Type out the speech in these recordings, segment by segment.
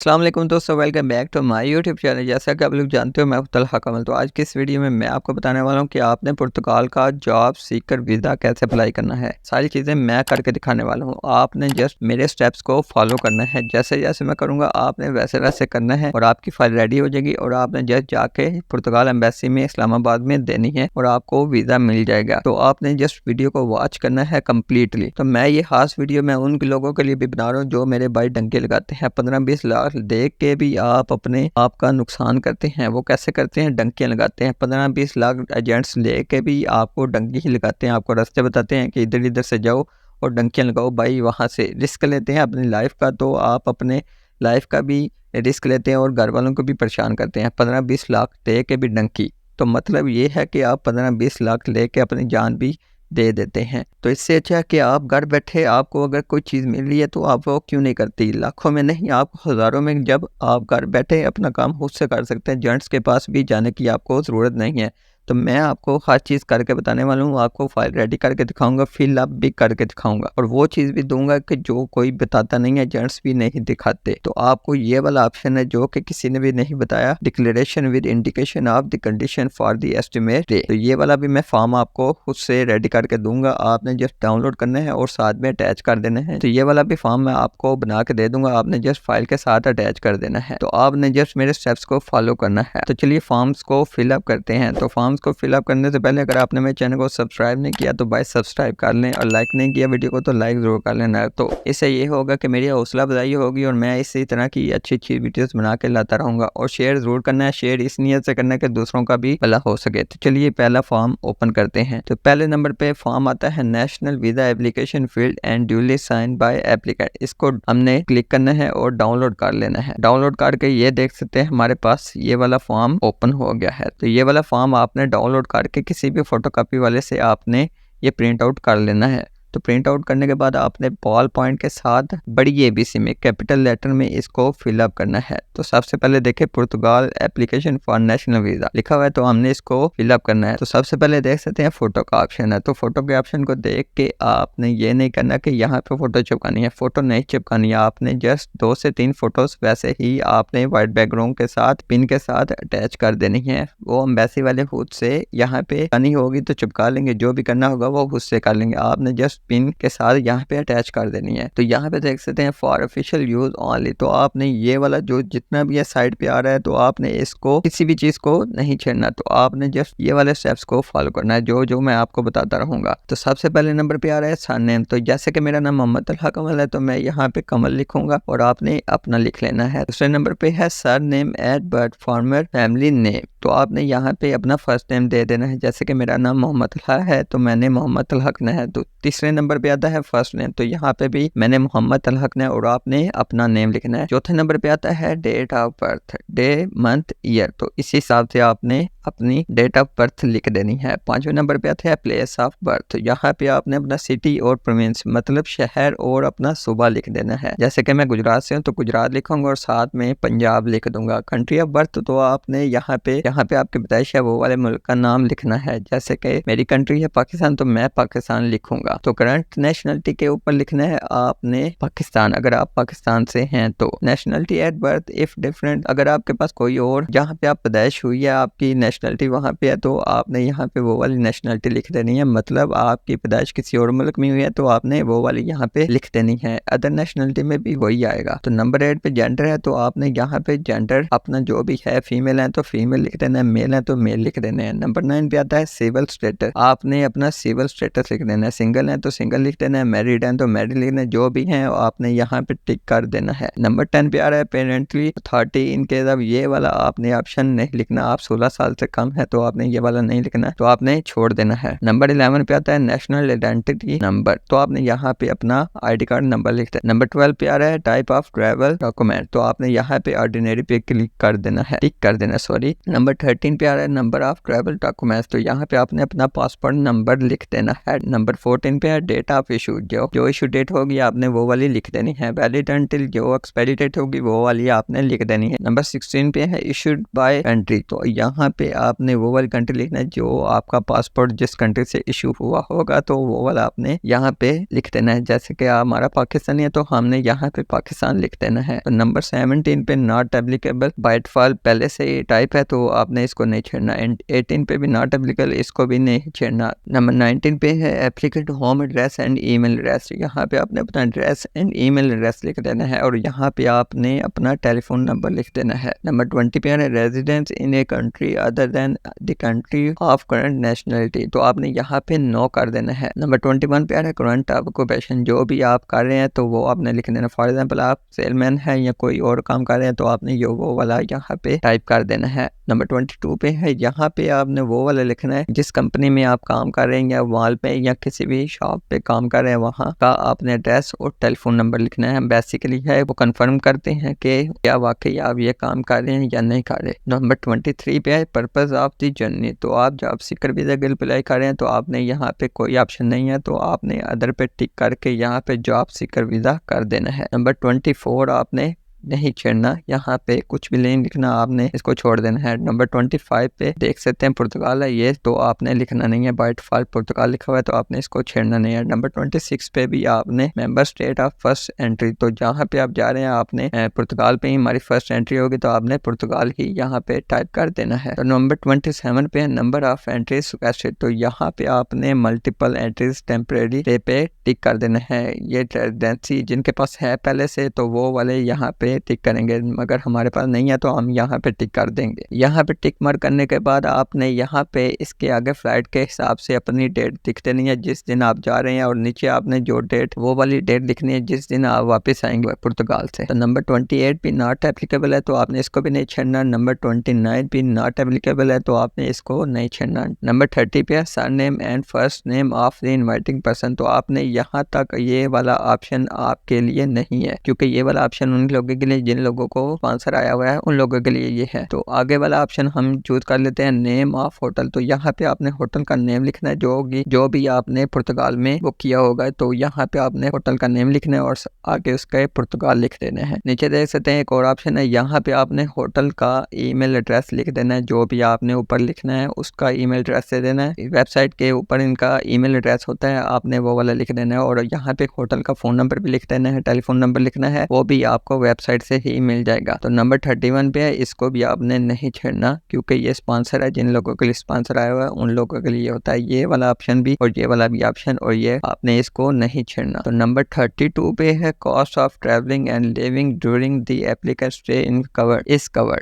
अस्सलाम वालेकुम दोस्तों, welcome back to my YouTube channel. जैसा कि आप लोग जानते हो, मैं हूं तलहा कमल। तो आज की इस वीडियो में मैं आपको बताने वाला हूं कि आपने पुर्तगाल का जॉब सीकर वीज़ा कैसे अप्लाई करना है। सारी चीज़ें मैं करके दिखाने वाला हूं। आपने जस्ट मेरे स्टेप्स को फॉलो करना है। जैसे जैसे मैं करूंगा आपने वैसे वैसे करना है और आपकी फाइल रेडी हो जाएगी और आपने जस्ट जाके पुर्तगाल एम्बेसी में इस्लामाबाद में देनी है और आपको वीज़ा मिल जाएगा। तो आपने जस्ट वीडियो को वॉच करना है कम्प्लीटली। तो मैं ये खास वीडियो मैं उन लोगों के लिए भी बना रहा हूँ जो मेरे भाई डंके लगाते हैं। 15-20 लाख देख के भी आप अपने आप का नुकसान करते हैं। वो कैसे करते हैं? डंकियां लगाते हैं। 15-20 लाख एजेंट्स लेके भी आपको डंकी ही लगाते हैं। आपको रास्ते बताते हैं कि इधर इधर से जाओ और डंकियां लगाओ। भाई वहां से रिस्क लेते हैं अपनी लाइफ का, तो आप अपने लाइफ का भी रिस्क लेते हैं और घर वालों को भी परेशान करते हैं। 15-20 लाख दे के भी डंकी, तो मतलब ये है कि आप 15-20 लाख लेके अपनी जान भी दे देते हैं। तो इससे अच्छा कि आप घर बैठे आपको अगर कोई चीज़ मिल रही है तो आप वो क्यों नहीं करती? लाखों में नहीं, आप हज़ारों में जब आप घर बैठे अपना काम खुद से कर सकते हैं। जेंट्स के पास भी जाने की आपको ज़रूरत नहीं है। तो मैं आपको हर चीज़ करके बताने वाला हूँ। आपको फाइल रेडी करके दिखाऊंगा, फिल अप भी करके दिखाऊंगा और वो चीज़ भी दूंगा कि जो कोई बताता नहीं है, जेंट्स भी नहीं दिखाते। तो आपको ये वाला ऑप्शन है जो कि किसी ने भी नहीं बताया, declaration with indication of the condition for the estimate day. तो ये वाला भी मैं फॉर्म आपको खुद से रेडी करके दूंगा। आपने जस्ट डाउनलोड करना है और साथ में अटैच कर देना है। तो ये वाला भी फॉर्म मैं आपको बना के दे दूंगा, आपने जस्ट फाइल के साथ अटैच कर देना है। तो आपने जस्ट मेरे स्टेप्स को फॉलो करना है। तो चलिए फॉर्म्स को फिलअप करते हैं। तो फॉर्म्स को फिलअप करने से पहले अगर आपने मेरे चैनल को सब्सक्राइब नहीं किया तो भाई सब्सक्राइब कर लें और लाइक नहीं किया वीडियो को तो लाइक जरूर कर लेना। तो इससे ये होगा कि मेरी हौसला अफजाई होगी और मैं इसी तरह की अच्छी अच्छी वीडियोस बना के लाता रहूंगा। और शेयर जरूर करना है, शेयर इस नियत से करना है कि दूसरों का भी भला हो सके। तो चलिए पहला फॉर्म ओपन करते हैं। तो पहले नंबर पे फॉर्म आता है national visa application field and duly sign by applicant. इसको हमने क्लिक करना है और डाउनलोड कर लेना है। डाउनलोड करके ये देख सकते हैं हमारे पास ये वाला फॉर्म ओपन हो गया है। तो ये वाला फॉर्म आपने डाउनलोड करके किसी भी फोटोकॉपी वाले से आपने ये प्रिंट आउट कर लेना है। तो प्रिंट आउट करने के बाद आपने बॉल पॉइंट के साथ बड़ी ABC में कैपिटल लेटर में इसको फिलअप करना है। तो सबसे पहले देखें पुर्तगाल एप्लीकेशन फॉर नेशनल वीज़ा लिखा हुआ है, तो हमने इसको फिलअप करना है। तो सबसे पहले देख सकते हैं फोटो का ऑप्शन है। तो फोटो के ऑप्शन को देख के आपने ये नहीं करना कि यहाँ पे फोटो चिपकानी है, फोटो नहीं चिपकानी है। आपने जस्ट 2 से 3 फोटोज वैसे ही आपने व्हाइट बैकग्राउंड के साथ पिन के साथ अटैच कर देनी है। वो एम्बेसी वाले खुद से यहाँ पे करनी होगी तो चिपका लेंगे, जो भी करना होगा वो खुद से कर लेंगे। आपने जस्ट पिन के साथ यहाँ पे अटैच कर देनी है। तो यहाँ पे देख सकते हैं फॉर ऑफिशियल यूज ओनली। तो आपने ये वाला जो जितना भी है साइड पे आ रहा है, तो आपने इसको किसी भी चीज को नहीं छेड़ना। तो आपने जस्ट ये वाले स्टेप्स को फॉलो करना है जो जो मैं आपको बताता रहूंगा। तो सबसे पहले नंबर पे आ रहा है सरनेम। तो जैसे कि मेरा नाम मोहम्मद तलहा कमल है तो मैं यहाँ पे कमल लिखूंगा और आपने अपना लिख लेना है। दूसरे नंबर पे है surname at birth farmer family name. तो आपने यहाँ पे अपना फर्स्ट नेम दे देना है। जैसे कि मेरा नाम मोहम्मद तलहा है तो मैंने मोहम्मद तलहा लिखना है। तो तीसरे नंबर पे आता है फर्स्ट नेम, तो यहाँ पे भी मैंने मोहम्मद तलहा लिखना है और आपने अपना नेम लिखना है। चौथे नंबर पे आता है date of birth, day month year. तो इसी हिसाब से आपने अपनी डेट ऑफ बर्थ लिख देनी है। पांचवें नंबर पे आता है प्लेस ऑफ बर्थ। यहाँ पे आपने अपना सिटी और प्रोविंस मतलब शहर और अपना सूबा लिख देना है। जैसे कि मैं गुजरात से हूँ तो गुजरात लिखूंगा और साथ में पंजाब लिख दूंगा। कंट्री ऑफ बर्थ तो आपने यहाँ पे आपकी बताइश है वो वाले मुल्क का नाम लिखना है। जैसे कि मेरी कंट्री है पाकिस्तान तो मैं पाकिस्तान लिखूंगा। तो करंट नेशनलिटी के ऊपर लिखना है आपने पाकिस्तान, अगर आप पाकिस्तान से हैं तो। Nationality at birth if different, अगर आपके पास कोई और जहाँ पे आप पैदाइश हुई है आपकी नेशनलिटी वहाँ पे है तो आपने यहाँ पे वो वाली नेशनलिटी लिख देनी है। मतलब आपकी पैदाइश किसी और मुल्क में हुई है तो आपने वो वाली यहाँ पे लिख देनी है। अदर नेशनलिटी में भी वही आएगा। तो नंबर 8 पे जेंडर है तो आपने यहाँ पे जेंडर अपना जो भी है, फीमेल है तो फीमेल लिख देना है, मेल है तो मेल लिख देना है। नंबर 9 पे आता है सिविल स्टेटस। आपने अपना सिविल स्टेटस लिख देना है। सिंगल है तो सिंगल लिख देना है, मैरिड है तो मैरिड लिखना है, जो भी है आपने यहाँ पे टिक कर देना है। नंबर 10 पे आ रहा है parenterally authority in case of, ये वाला आपने ऑप्शन नहीं लिखना। आप 16 साल से कम है तो आपने ये वाला नहीं लिखना, तो आपने छोड़ देना है। नंबर 11 पे आता है नेशनल आइडेंटिटी नंबर। तो आपने यहाँ पे अपना ID कार्ड नंबर लिखते हैं। नंबर 12 पे आ रहा है टाइप ऑफ ट्रैवल डॉक्यूमेंट। तो आपने यहाँ पे ऑर्डिनरी पे क्लिक कर देना है, टिक कर देना सॉरी। नंबर नंबर 13 पे आ रहा है नंबर ऑफ ट्रैवल डॉक्यूमेंट्स, तो यहाँ पे आपने अपना पासपोर्ट नंबर लिख देना है। नंबर 14 पे है डेट ऑफ इशू, जो इशू डेट होगी आपने वो वाली लिख देनी है। वैलिड अंटिल, जो एक्सपायरी डेट होगी वो वाली आपने लिख देनी है। नंबर 16 पे है इशूड बाय कंट्री, तो यहाँ पे आपने वो वाली कंट्री लिखना है जो आपका पासपोर्ट जिस कंट्री से इशू हुआ होगा, तो वो वाला आपने यहाँ पे लिख देना है। जैसे कि हमारा पाकिस्तानी है तो हमने यहाँ पे पाकिस्तान लिख देना है। तो नंबर 17 पे नॉट एप्लीकेबल बाय डिफॉल्ट, पहले से ही टाइप है तो आपने इसको नहीं छेड़ना। एंड 18 पे भी नॉट एप्लीकेबल, इसको भी नहीं छेड़ना। नंबर 19 पे है applicant home address and email address, यहाँ पे आपने अपना एड्रेस एंड ईमेल एड्रेस लिख देना है और यहाँ पे आपने अपना टेलीफोन नंबर लिख देना है। नंबर 20 पे है residence in a country other than the country of current nationality, तो आपने यहाँ पे नो कर देना है। नंबर 21 पे है करंट ऑक्यूपेशन, जो भी आप कर रहे हैं तो वो आपने लिख देना। फॉर एग्जांपल आप सेलमैन है या कोई और काम कर रहे हैं तो आपने ये वो वाला यहाँ पे टाइप कर देना है। नंबर 22 पे है, यहाँ पे आपने वो वाला लिखना है जिस कंपनी में आप काम कर रहे हैं या वॉल पे या किसी भी शॉप पे काम कर रहे हैं वहाँ का आपने एड्रेस और टेलीफोन नंबर लिखना है। बेसिकली है वो कंफर्म करते हैं कि क्या वाकई आप ये काम कर रहे हैं या नहीं कर रहे। नंबर 23 पे है पर्पस ऑफ द जर्नी, तो आप जॉब सीकर वीजा के लिए अप्लाई कर रहे हैं तो आपने यहाँ पे कोई ऑप्शन नहीं है तो आपने अदर पे टिक करके यहाँ पे जॉब सीकर वीजा कर देना है। नंबर 24 आपने नहीं छेड़ना, यहाँ पे कुछ भी नहीं लिखना, आपने इसको छोड़ देना है। नंबर 25 पे देख सकते हैं पुर्तगाल है ये, तो आपने लिखना नहीं है, बाय डिफॉल्ट पुर्तगाल लिखा हुआ है तो आपने इसको छेड़ना नहीं है। नंबर 26 पे भी आपने member state of first entry, तो जहाँ पे आप जा रहे हैं आपने पुर्तगाल पे ही हमारी फर्स्ट एंट्री होगी तो आपने पुर्तगाल ही यहाँ पे टाइप कर देना है। तो नंबर 27 पे है नंबर ऑफ एंट्रीज रिक्वेस्टेड, तो यहाँ पे आपने मल्टीपल एंट्रीज टेम्परेरी पे टिक कर देना है। ये रेजिडेंसी जिनके पास है पहले से तो वो वाले यहाँ पे टिक करेंगे, मगर हमारे पास नहीं है तो हम यहाँ पे टिक कर देंगे। यहाँ पे टिक मार्क करने के बाद आपने यहाँ पे इसके आगे फ्लाइट के हिसाब से अपनी डेट लिख देनी है जिस दिन आप जा रहे हैं और नीचे आपने जो डेट वो वाली डेट लिखनी है जिस दिन आप वापस आएंगे पुर्तगाल से। तो नंबर 28 भी नॉट एप्लीकेबल है तो आपने इसको भी नहीं छेड़ना। नंबर 29 भी नॉट एप्लीकेबल है तो आपने इसको नहीं छेड़ना। नंबर 30 पे surname and first name of the inviting person, तो आपने यहाँ तक ये वाला ऑप्शन आपके लिए नहीं है क्योंकि ये वाला ऑप्शन उन लोगों के लिए जिन लोगों को स्पॉन्सर आया हुआ है उन लोगों के लिए ये है। तो आगे वाला ऑप्शन हम चूज कर लेते हैं नेम ऑफ होटल, तो यहाँ पे आपने होटल का नेम लिखना है जो भी आपने पुर्तगाल में बुक किया होगा, तो यहाँ पे आपने होटल का नेम लिखना है और आगे उसका पुर्तगाल लिख देना है। नीचे देख सकते हैं एक और ऑप्शन है, यहाँ पे आपने होटल का ईमेल एड्रेस लिख देना है, जो भी आपने ऊपर लिखना है उसका ईमेल एड्रेस दे देना है। वेबसाइट के ऊपर इनका ईमेल एड्रेस होता है, आपने वो वाला लिख देना है और यहाँ पे होटल का फोन नंबर भी लिख देना है, टेलीफोन नंबर लिखना है, वो भी आपको वेबसाइट से ही मिल जाएगा। तो नंबर 31 पे है, इसको भी आपने नहीं छेड़ना क्योंकि ये स्पॉन्सर है, जिन लोगों के लिए स्पॉन्सर आया हुआ है उन लोगों के लिए होता है ये वाला ऑप्शन भी और ये वाला भी ऑप्शन, और ये आपने इसको नहीं छेड़ना। तो नंबर 32 पे है cost of travelling and living during the applicant stay in covered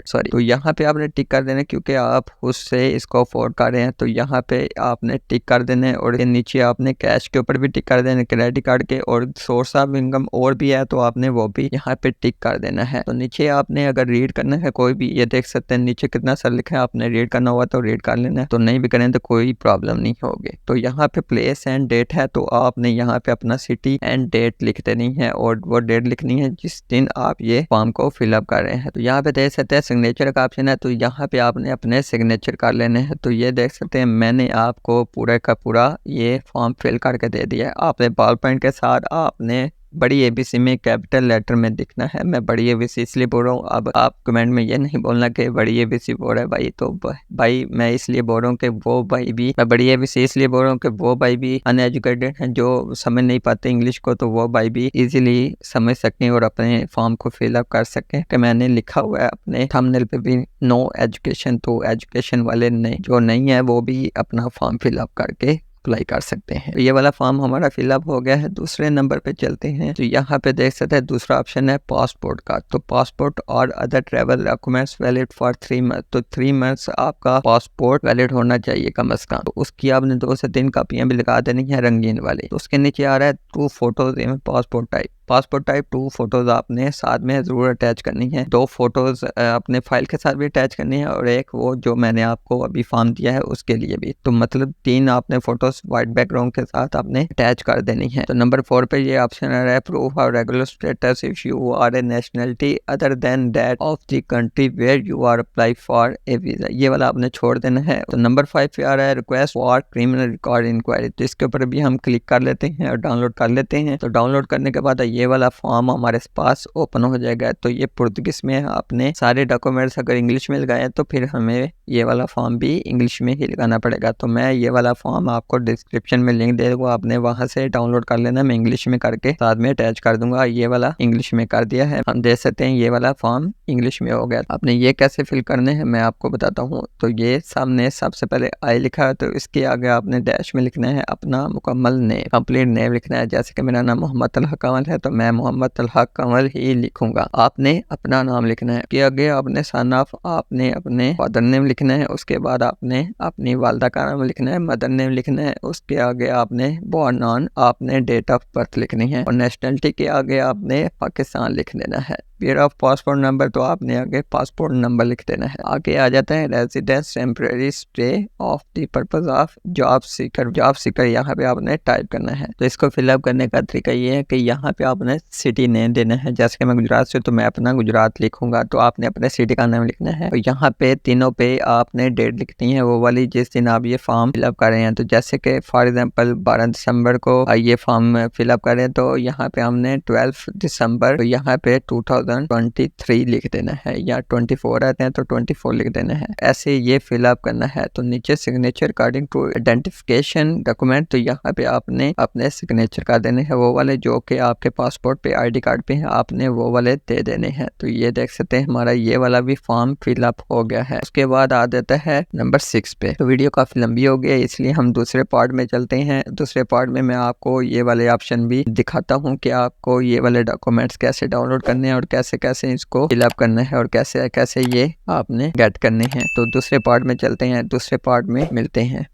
sorry, तो यहाँ पे आपने टिक कर देना क्योंकि आप उससे इसको अफोर्ड कर रहे हैं तो यहाँ पे आपने टिक कर देना है और नीचे आपने कैश के ऊपर भी टिक कर देना, क्रेडिट कार्ड के, और सोर्स ऑफ इनकम और भी है तो आपने वो भी यहाँ पे टिक कर देना है। तो नीचे आपने अगर रीड करना है कोई भी, ये देख सकते हैं नीचे कितना सर लिखा है, आपने रीड करना हुआ तो रीड कर लेना है, तो नहीं भी करें तो कोई प्रॉब्लम नहीं होगी। तो यहाँ पे प्लेस एंड डेट है तो आपने यहाँ पे अपना सिटी एंड डेट लिख देनी है और वो डेट लिखनी है जिस दिन आप ये फॉर्म को फिलअप कर रहे हैं। तो यहाँ पे देख सकते हैं सिग्नेचर का ऑप्शन है, तो यहाँ पे आपने अपने सिग्नेचर कर लेने हैं। तो ये देख सकते हैं मैंने आपको पूरा का पूरा ये फॉर्म फिल करके दे दिया है। आपने बॉल पॉइंट के साथ आपने बड़ी एबीसी में कैपिटल लेटर में दिखना है। मैं बड़ी एबीसी इसलिए बोल रहा हूँ, अब आप कमेंट में ये नहीं बोलना कि बड़ी एबीसी बोल रहा है भाई, तो भाई मैं इसलिए बोल रहा हूँ कि वो भाई भी, मैं बड़ी एबीसी इसलिए बोल रहा हूँ कि वो भाई भी अनएजुकेटेड हैं जो समझ नहीं पाते इंग्लिश को, तो वो भाई भी इजीली समझ सकें और अपने फॉर्म को फिलअप कर सकें। कि मैंने लिखा हुआ है अपने थंबनेल पे भी नो एजुकेशन, तो एजुकेशन वाले नहीं जो नहीं है वो भी अपना फॉर्म फिलअप करके अप्लाई कर सकते हैं। तो ये वाला फॉर्म हमारा फिलअप हो गया है। दूसरे नंबर पे चलते हैं, तो यहाँ पे देख सकते हैं दूसरा ऑप्शन है पासपोर्ट का। तो पासपोर्ट और other travel documents valid for 3 month, तो 3 मंथ्स आपका पासपोर्ट वैलिड होना चाहिए कम से कम। तो उसकी आपने 2 से 3 कापियां भी लगा देनी है रंगीन वाली। तो उसके नीचे आ रहा है 2 photos in passport type, passport type 2 photos आपने साथ में जरूर अटैच करनी है। 2 फोटोज अपने फाइल के साथ भी अटैच करनी है और एक वो जो मैंने आपको अभी फॉर्म दिया है उसके लिए भी। तो मतलब 3 आपने फोटोज व्हाइट बैकग्राउंड के साथ आपने अटैच कर देनी है। तो नंबर 4 पे ये ऑप्शन आ रहा है proof of regular status if you are a nationality other than that of the country where you are apply for a visa, ये वाला आपने छोड़ देना है। तो नंबर 5 पे आ रहा है request for criminal record inquiry, तो इसके ऊपर भी हम क्लिक कर लेते हैं और डाउनलोड कर लेते हैं। तो डाउनलोड करने के बाद ये वाला फॉर्म हमारे पास ओपन हो जाएगा। तो ये पुर्तगाली में आपने सारे डॉक्यूमेंट्स अगर इंग्लिश में लगाए तो फिर हमें ये वाला फॉर्म भी इंग्लिश में ही लगाना पड़ेगा। तो मैं ये वाला फॉर्म आपको डिस्क्रिप्शन में लिंक दे दूंगा, आपने वहां से डाउनलोड कर लेना। मैं इंग्लिश में करके साथ में अटैच कर दूंगा। ये वाला इंग्लिश में कर दिया है, हम देख सकते हैं ये वाला फॉर्म इंग्लिश में हो गया। आपने ये कैसे फिल करने हैं मैं आपको बताता हूँ। तो ये सामने सबसे पहले आई लिखा है, तो इसके आगे आपने डैश में लिखना है अपना मुकम्मल नेम, कंप्लीट नेम लिखना है। जैसे कि मेरा नाम मोहम्मद तलहक कंवल है तो मैं मोहम्मद तलहक कंवल ही लिखूंगा। आपने अपना नाम लिखना है, के आगे आपने सन ऑफ, आपने अपने फादर नेम लिखना है। उसके बाद आपने अपनी वालदा का नाम लिखना है, मदर नेम लिखना है। उसके आगे आपने बोर्न ऑन, आपने डेट ऑफ बर्थ लिखनी है और नेशनलिटी के आगे आपने पाकिस्तान लिख देना है। फिर ऑफ पासपोर्ट नंबर, तो आपने आगे पासपोर्ट नंबर लिख देना है। आगे आ जाता है residence temporary stay of the purpose of job seeker, job seeker यहाँ पे आपने टाइप करना है। तो इसको फिलअप करने का तरीका ये है कि यहाँ पे आपने सिटी नेम देना है। जैसे कि मैं गुजरात से, तो मैं अपना गुजरात लिखूंगा, तो आपने अपने सिटी का नाम लिखना है। और यहाँ पे तीनों पे आपने डेट लिखनी है वो वाली जिस दिन आप ये फॉर्म फिलअप कर रहे हैं। तो जैसे कि फॉर एग्जाम्पल 12 दिसंबर को ये फॉर्म फिलअप करें तो यहाँ पे हमने 12 दिसंबर, तो यहाँ पे 2023 लिख देना है, या 24 आते हैं तो 24 लिख देना है। ऐसे ये फिलअप करना है। तो नीचे signature according to identification document, तो यहाँ पे आपने अपने सिग्नेचर कर देने हैं वो वाले जो कि आपके पासपोर्ट पे ID कार्ड पे है, आपने वो वाले दे देने हैं। तो ये देख सकते हैं हमारा ये वाला भी फॉर्म फिलअप हो गया है। उसके बाद आ जाता है नंबर 6 पे। तो वीडियो काफी लंबी हो गई है इसलिए हम दूसरे पार्ट में चलते हैं। दूसरे पार्ट में मैं आपको ये वाले ऑप्शन भी दिखाता हूँ कि आपको ये वाले डॉक्यूमेंट्स कैसे डाउनलोड करने हैं और कैसे कैसे इसको फिलअप करना है और कैसे कैसे ये आपने गेट करने हैं। तो दूसरे पार्ट में चलते हैं, दूसरे पार्ट में मिलते हैं।